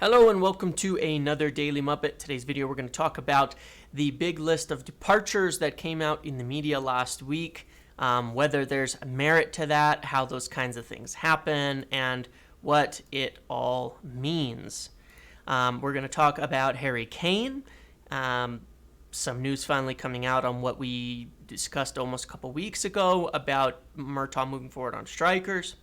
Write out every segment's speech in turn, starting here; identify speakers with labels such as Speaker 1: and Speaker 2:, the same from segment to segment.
Speaker 1: Hello and welcome to another Daily Muppet. Today's video we're going to talk about the big list of departures that came out in the media last week, whether there's merit to that, how those kinds of things happen, and what it all means. We're going to talk about Harry Kane, some news finally coming out on what we discussed almost a couple weeks ago about Murtaugh moving forward on strikers.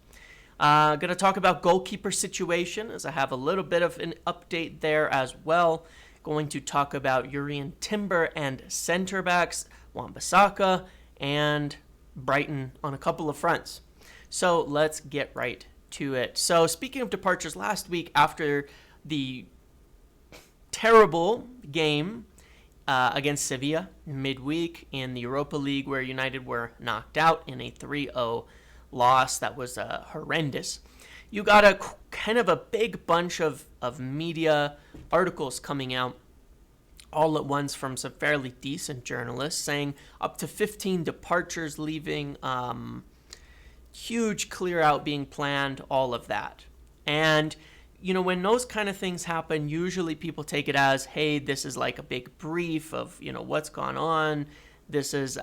Speaker 1: Going to talk about goalkeeper situation, as I have a little bit of an update there as well. Going to talk about Urian Timber and center backs, Wan-Bissaka, and Brighton on a couple of fronts. So let's get right to it. So speaking of departures, last week after the terrible game against Sevilla midweek in the Europa League, where United were knocked out in a 3-0 loss that was horrendous, you got a kind of a big bunch of media articles coming out all at once from some fairly decent journalists saying up to 15 departures leaving, huge clear out being planned, all of that. And you know, when those kind of things happen, usually people take it as, hey, this is like a big brief of, you know, what's gone on. This is,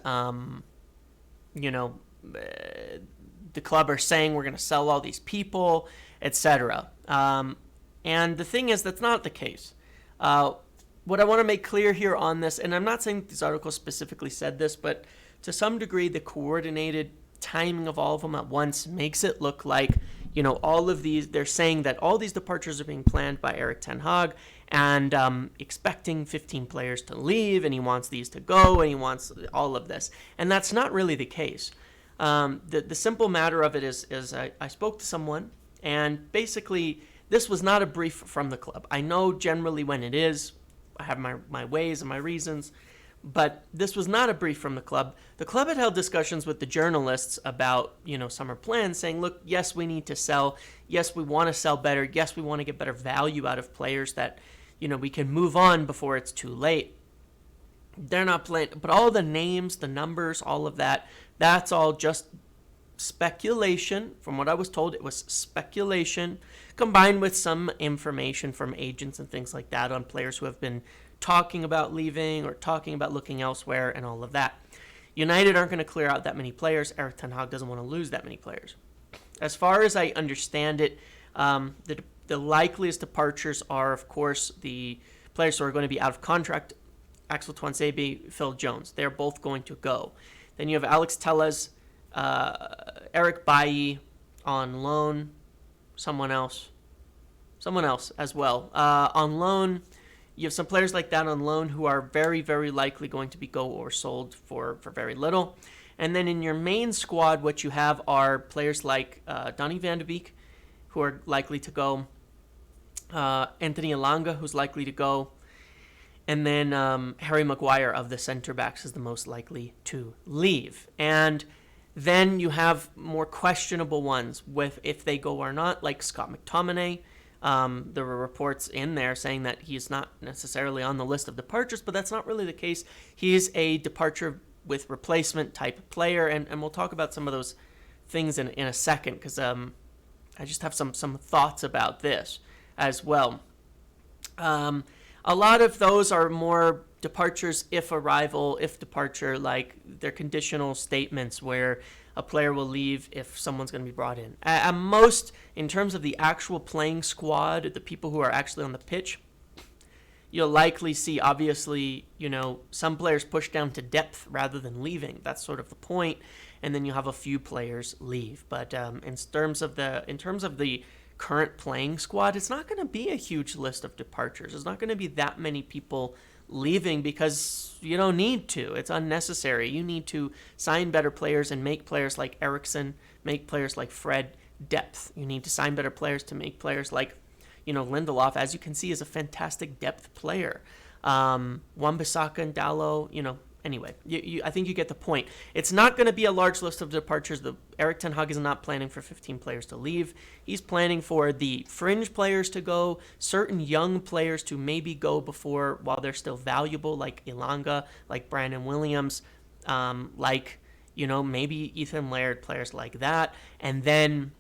Speaker 1: the club are saying we're going to sell all these people, etc. And the thing is, that's not the case. What I want to make clear here on this, and I'm not saying these articles specifically said this, but to some degree, the coordinated timing of all of them at once makes it look like, you know, all of these, they're saying that all these departures are being planned by Erik ten Hag and expecting 15 players to leave, and he wants these to go, and he wants all of this. And that's not really the case. The simple matter of it is I spoke to someone, and basically this was not a brief from the club. I know generally when it is, I have my ways and my reasons, but this was not a brief from the club. The club had held discussions with the journalists about, you know, summer plans, saying, look, yes, we need to sell. Yes, we want to sell better. Yes, we want to get better value out of players that, you know, we can move on before it's too late. They're not playing, but all the names, the numbers, all of that, that's all just speculation. From what I was told, it was speculation combined with some information from agents and things like that on players who have been talking about leaving or talking about looking elsewhere and all of that. United aren't going to clear out that many players. Erik ten Hag doesn't want to lose that many players. As far as I understand it, the likeliest departures are, of course, the players who are going to be out of contract. Axel Tuanzebe, Phil Jones. They're both going to go. Then you have Alex Telles, Eric Bailly on loan, someone else as well. On loan, you have some players like that on loan who are very, very likely going to be go or sold for very little. And then in your main squad, what you have are players like Donny van de Beek, who are likely to go, Anthony Elanga, who's likely to go, and then Harry Maguire of the center backs is the most likely to leave. And then you have more questionable ones with if they go or not, like Scott McTominay. There were reports in there saying that he's not necessarily on the list of departures, but that's not really the case. He is a departure with replacement type player, and we'll talk about some of those things in a second, because I just have some thoughts about this as well. A lot of those are more departures if arrival, if departure, like they're conditional statements where a player will leave if someone's going to be brought in. At most, in terms of the actual playing squad, the people who are actually on the pitch, you'll likely see, obviously, you know, some players push down to depth rather than leaving. That's sort of the point. And then you have a few players leave. But in terms of the current playing squad, it's not going to be a huge list of departures. There's not going to be that many people leaving because you don't need to. It's unnecessary. You need to sign better players and make players like Eriksen, make players like Fred depth. You need to sign better players to make players like, you know, Lindelof, as you can see, is a fantastic depth player. Wan-Bissaka and Dalot, you know, anyway, I think you get the point. It's not going to be a large list of departures. Erik ten Hag is not planning for 15 players to leave. He's planning for the fringe players to go, certain young players to maybe go before while they're still valuable, like Elanga, like Brandon Williams, like, you know, maybe Ethan Laird, players like that, and then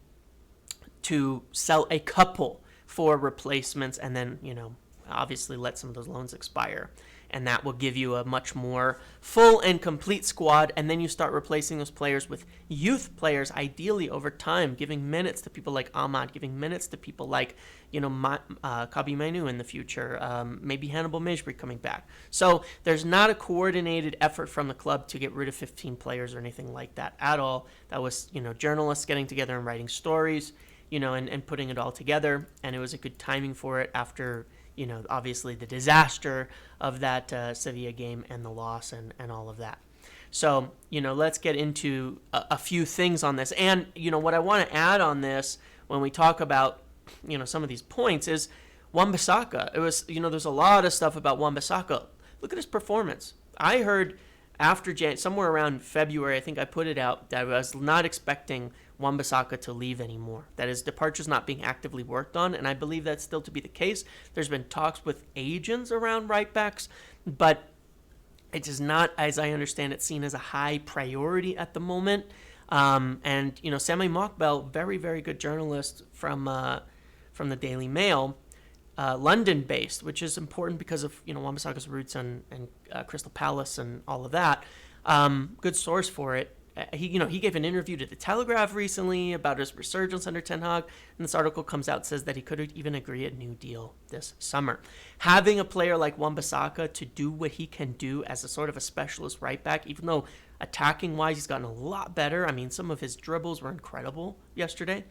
Speaker 1: to sell a couple for replacements, and then, obviously let some of those loans expire. And that will give you a much more full and complete squad. And then you start replacing those players with youth players, ideally over time, giving minutes to people like Ahmad, giving minutes to people like, Kabi Mainu in the future, maybe Hannibal Mejbri coming back. So there's not a coordinated effort from the club to get rid of 15 players or anything like that at all. That was, journalists getting together and writing stories, and putting it all together. And it was a good timing for it after, obviously the disaster of that Sevilla game and the loss and all of that. So, let's get into a few things on this. And, what I want to add on this when we talk about, some of these points is Wan-Bissaka. It was, there's a lot of stuff about Wan-Bissaka. Look at his performance. I heard after somewhere around February, I think I put it out, that I was not expecting Wan-Bissaka to leave anymore, that his departure is not being actively worked on, and I believe that's still to be the case. There's been talks with agents around right backs, but it is not, as I understand it, seen as a high priority at the moment. And Sami Mokbel, very, very good journalist from the Daily Mail, London-based, which is important because of Wan-Bissaka's roots and Crystal Palace and all of that. Good source for it. He gave an interview to the Telegraph recently about his resurgence under Ten Hag, and this article comes out, says that he could even agree a new deal this summer. Having a player like Wan-Bissaka to do what he can do as a sort of a specialist right back, even though attacking wise he's gotten a lot better. I mean, some of his dribbles were incredible yesterday.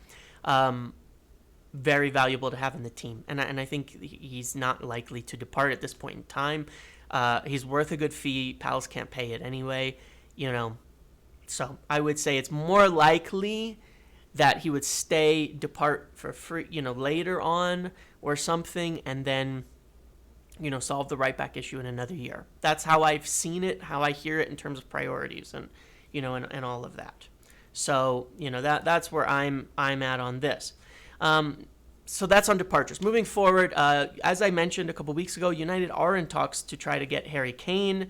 Speaker 1: Very valuable to have in the team, and I think he's not likely to depart at this point in time. He's worth a good fee. Palace can't pay it anyway, So I would say it's more likely that he would depart for free, later on or something, and then, solve the right back issue in another year. That's how I've seen it, how I hear it in terms of priorities and, and all of that. So, that's where I'm at on this. So that's on departures. Moving forward, as I mentioned a couple weeks ago, United are in talks to try to get Harry Kane,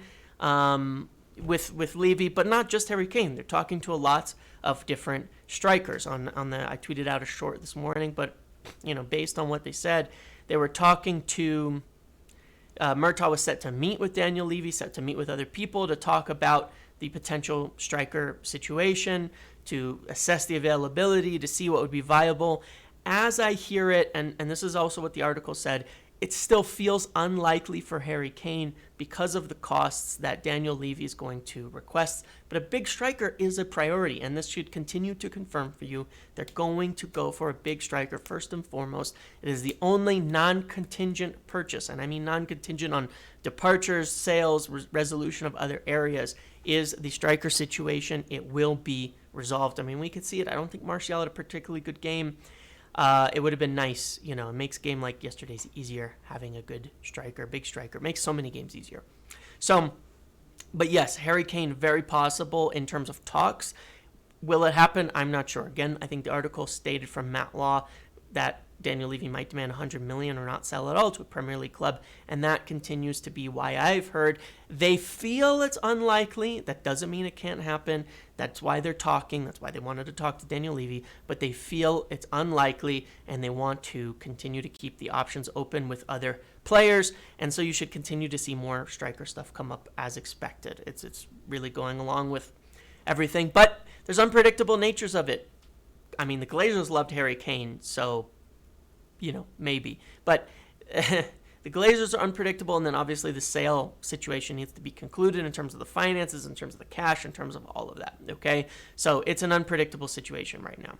Speaker 1: with Levy, but not just Harry Kane. They're talking to a lot of different strikers. I tweeted out a short this morning, but based on what they said, they were talking to Murtaugh was set to meet with Daniel Levy, set to meet with other people to talk about the potential striker situation, to assess the availability, to see what would be viable. As I hear it, and this is also what the article said, it still feels unlikely for Harry Kane because of the costs that Daniel Levy is going to request. But a big striker is a priority, and this should continue to confirm for you. They're going to go for a big striker first and foremost. It is the only non-contingent purchase, and I mean non-contingent on departures, sales, resolution of other areas, is the striker situation. It will be resolved. I mean, we could see it. I don't think Martial had a particularly good game. It would have been nice, it makes a game like yesterday's easier, having a good striker, big striker. It makes so many games easier. So, but yes, Harry Kane, very possible in terms of talks. Will it happen? I'm not sure. Again, I think the article stated from Matt Law that Daniel Levy might demand $100 million or not sell at all to a Premier League club, and that continues to be why I've heard they feel it's unlikely. That doesn't mean it can't happen. That's why they're talking. That's why they wanted to talk to Daniel Levy, but they feel it's unlikely, and they want to continue to keep the options open with other players, and so you should continue to see more striker stuff come up as expected. It's really going along with everything, but there's unpredictable natures of it. I mean, the Glazers loved Harry Kane, so maybe. But the Glazers are unpredictable, and then obviously the sale situation needs to be concluded in terms of the finances, in terms of the cash, in terms of all of that, okay? So it's an unpredictable situation right now.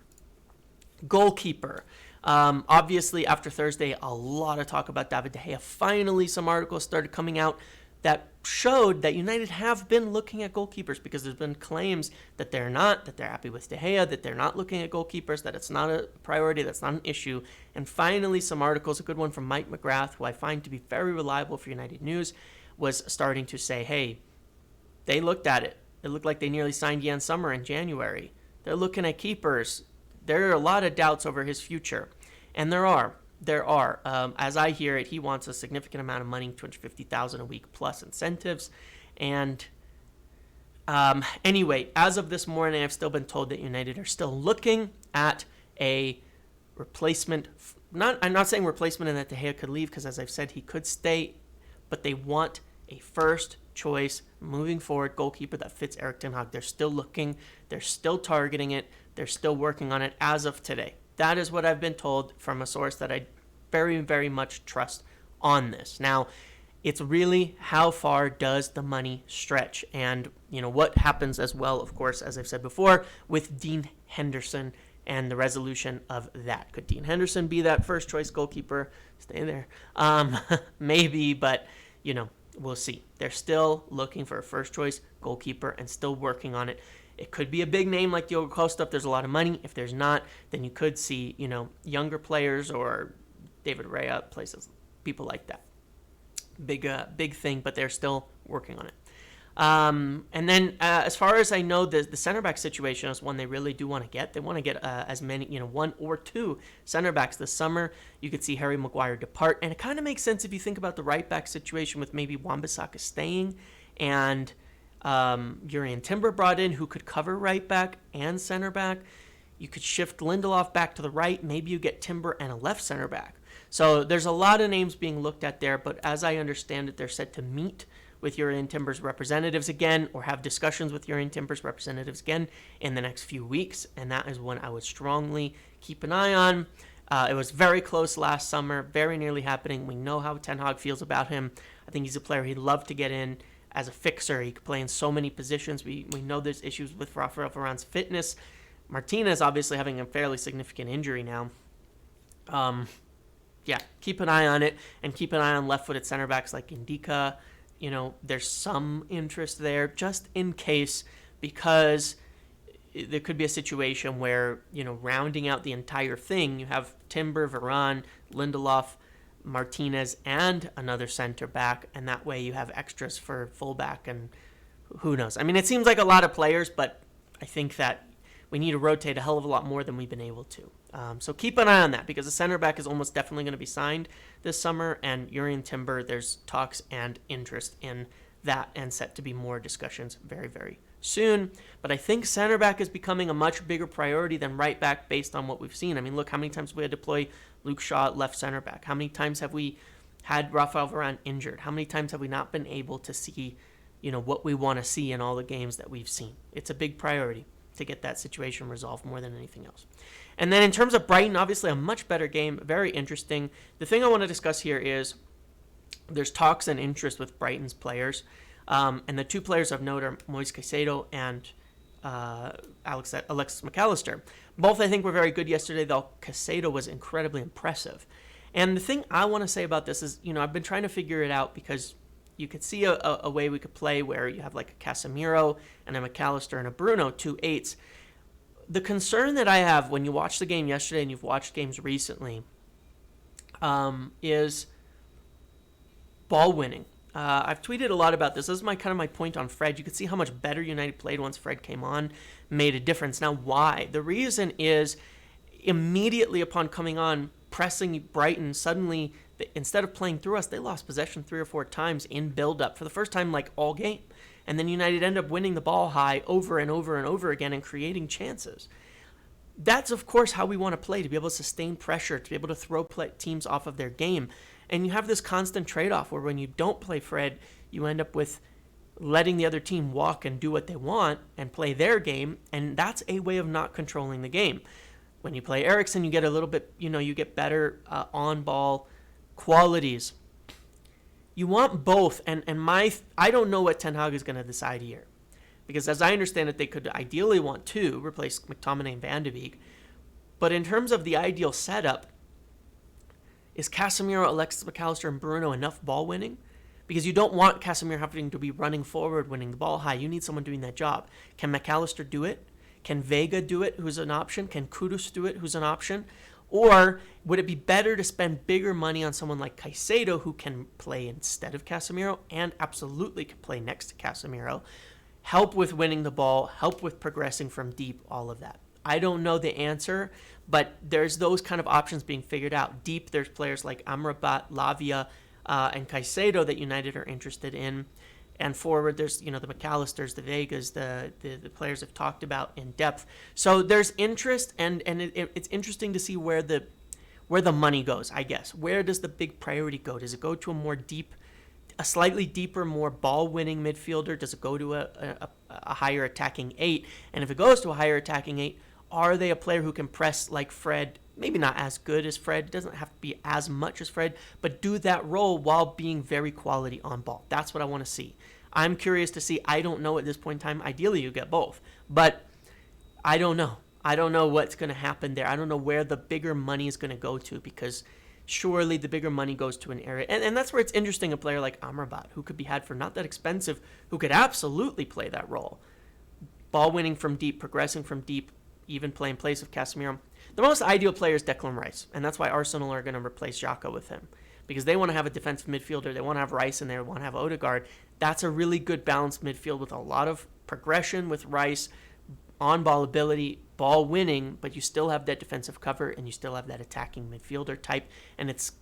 Speaker 1: Goalkeeper. Obviously, after Thursday, a lot of talk about David De Gea. Finally, some articles started coming out that showed that United have been looking at goalkeepers, because there's been claims that they're not, that they're happy with De Gea, that they're not looking at goalkeepers, that it's not a priority, that's not an issue. And finally, some articles, a good one from Mike McGrath, who I find to be very reliable for United News, was starting to say, hey, they looked at it. It looked like they nearly signed Jan Sommer in January. They're looking at keepers. There are a lot of doubts over his future. And there are. As I hear it, he wants a significant amount of money, $250,000 a week plus incentives. And anyway, as of this morning, I've still been told that United are still looking at a replacement I'm not saying replacement and that De Gea could leave, because as I've said, he could stay, but they want a first choice moving forward goalkeeper that fits Erik ten Hag. They're still looking, they're still targeting it, they're still working on it as of today. That is what I've been told from a source that I very, very much trust on this. Now, it's really how far does the money stretch, and what happens as well, of course, as I've said before, with Dean Henderson and the resolution of that. Could Dean Henderson be that first choice goalkeeper? Stay there. Maybe, but we'll see. They're still looking for a first choice goalkeeper and still working on it. It could be a big name like Diogo Costa if there's a lot of money. If there's not, then you could see younger players or David Raya, places, people like that. Big thing, but they're still working on it. And then, as far as I know, the center back situation is one they really do want to get. They want to get as many, one or two center backs this summer. You could see Harry Maguire depart, and it kind of makes sense if you think about the right back situation with maybe Wan-Bissaka staying and Jurrien Timber brought in, who could cover right back and center back. You could shift Lindelof back to the right. Maybe you get Timber and a left center back. So there's a lot of names being looked at there, but as I understand it, they're set to meet with Jurrien Timber's representatives again, or have discussions with Jurrien Timber's representatives again in the next few weeks, and that is one I would strongly keep an eye on. It was very close last summer, very nearly happening. We know how Ten Hag feels about him. I think he's a player he'd love to get in as a fixer. He could play in so many positions. We know there's issues with Rafael Varane's fitness. Martinez obviously having a fairly significant injury now. Keep an eye on it, and keep an eye on left-footed center backs like Indika. There's some interest there just in case, because there could be a situation where, rounding out the entire thing, you have Timber, Varane, Lindelof, Martinez, and another center back, and that way you have extras for fullback, and who knows. I mean, it seems like a lot of players, but I think that we need to rotate a hell of a lot more than we've been able to. So keep an eye on that, because the center back is almost definitely going to be signed this summer, and Jurrien Timber, there's talks and interest in that, and set to be more discussions very, very soon. But I think center back is becoming a much bigger priority than right back based on what we've seen. I mean, look how many times we had to deploy Luke Shaw at left center back. How many times have we had Rafael Varane injured? How many times have we not been able to see, what we want to see in all the games that we've seen? It's a big priority to get that situation resolved more than anything else. And then in terms of Brighton, obviously a much better game, very interesting. The thing I want to discuss here is there's talks and interest with Brighton's players. And the two players of note are Moise Caicedo and Alexis McAllister. Both, I think, were very good yesterday, though Caicedo was incredibly impressive. And the thing I want to say about this is, I've been trying to figure it out, because you could see a way we could play where you have like a Casemiro and a McAllister and a Bruno, 2 8s. The concern that I have when you watch the game yesterday and you've watched games recently is ball winning. I've tweeted a lot about this. This is my point on Fred. You could see how much better United played once Fred came on, made a difference. Now, why? The reason is immediately upon coming on, pressing Brighton, suddenly, instead of playing through us, they lost possession 3 or 4 times in build-up for the first time like all game. And then United end up winning the ball high over and over and over again and creating chances. That's, of course, how we want to play, to be able to sustain pressure, to be able to throw teams off of their game. And you have this constant trade-off where when you don't play Fred, you end up with letting the other team walk and do what they want and play their game, and that's a way of not controlling the game. When you play Eriksen, you get a little bit, you get better on-ball qualities. You want both, and I don't know what Ten Hag is going to decide here, because as I understand it, they could ideally want to replace McTominay and Van de Beek, but in terms of the ideal setup, is Casemiro, Alexis McAllister, and Bruno enough ball winning? Because you don't want Casemiro having to be running forward, winning the ball high. You need someone doing that job. Can McAllister do it? Can Vega do it, who's an option? Can Kudus do it, who's an option? Or would it be better to spend bigger money on someone like Caicedo, who can play instead of Casemiro and absolutely can play next to Casemiro, help with winning the ball, help with progressing from deep, all of that? I don't know the answer, but there's those kind of options being figured out. Deep, there's players like Amrabat, Lavia, and Caicedo that United are interested in. And forward, there's the McAllisters, the Vegas, the players have talked about in depth. So there's interest, and it's interesting to see where where the money goes, I guess. Where does the big priority go? Does it go to a slightly deeper, more ball-winning midfielder? Does it go to a higher attacking 8? And if it goes to a higher attacking 8, are they a player who can press like Fred? Maybe not as good as Fred. It doesn't have to be as much as Fred, but do that role while being very quality on ball. That's what I want to see. I'm curious to see. I don't know at this point in time. Ideally, you get both, but I don't know. I don't know what's going to happen there. I don't know where the bigger money is going to go to, because surely the bigger money goes to an area. And that's where it's interesting, a player like Amrabat, who could be had for not that expensive, who could absolutely play that role. Ball winning from deep, progressing from deep, even play in place of Casemiro. The most ideal player is Declan Rice, and that's why Arsenal are going to replace Xhaka with him, because they want to have a defensive midfielder. They want to have Rice in there. They want to have Odegaard. That's a really good balanced midfield with a lot of progression with Rice, on-ball ability, ball winning, but you still have that defensive cover and you still have that attacking midfielder type, and it's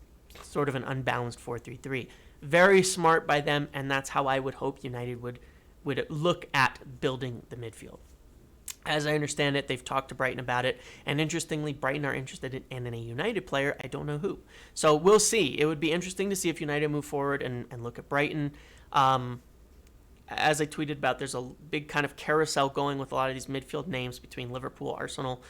Speaker 1: sort of an unbalanced 4-3-3. Very smart by them, and that's how I would hope United would look at building the midfield. As I understand it, they've talked to Brighton about it, and interestingly, Brighton are interested in a United player. I don't know who. So we'll see. It would be interesting to see if United move forward and look at Brighton. As I tweeted about, there's a big kind of carousel going with a lot of these midfield names between Liverpool, Arsenal,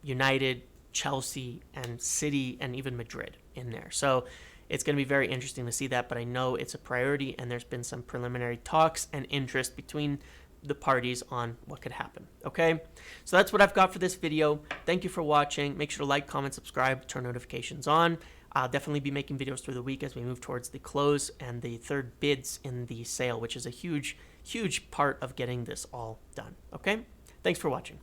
Speaker 1: United, Chelsea, and City, and even Madrid in there. So it's going to be very interesting to see that, but I know it's a priority, and there's been some preliminary talks and interest between the parties on what could happen. Okay, so that's what I've got for this video. Thank you for watching. Make sure to like, comment, subscribe, turn notifications on. I'll definitely be making videos through the week as we move towards the close and the third bids in the sale, which is a huge part of getting this all done. Okay, thanks for watching.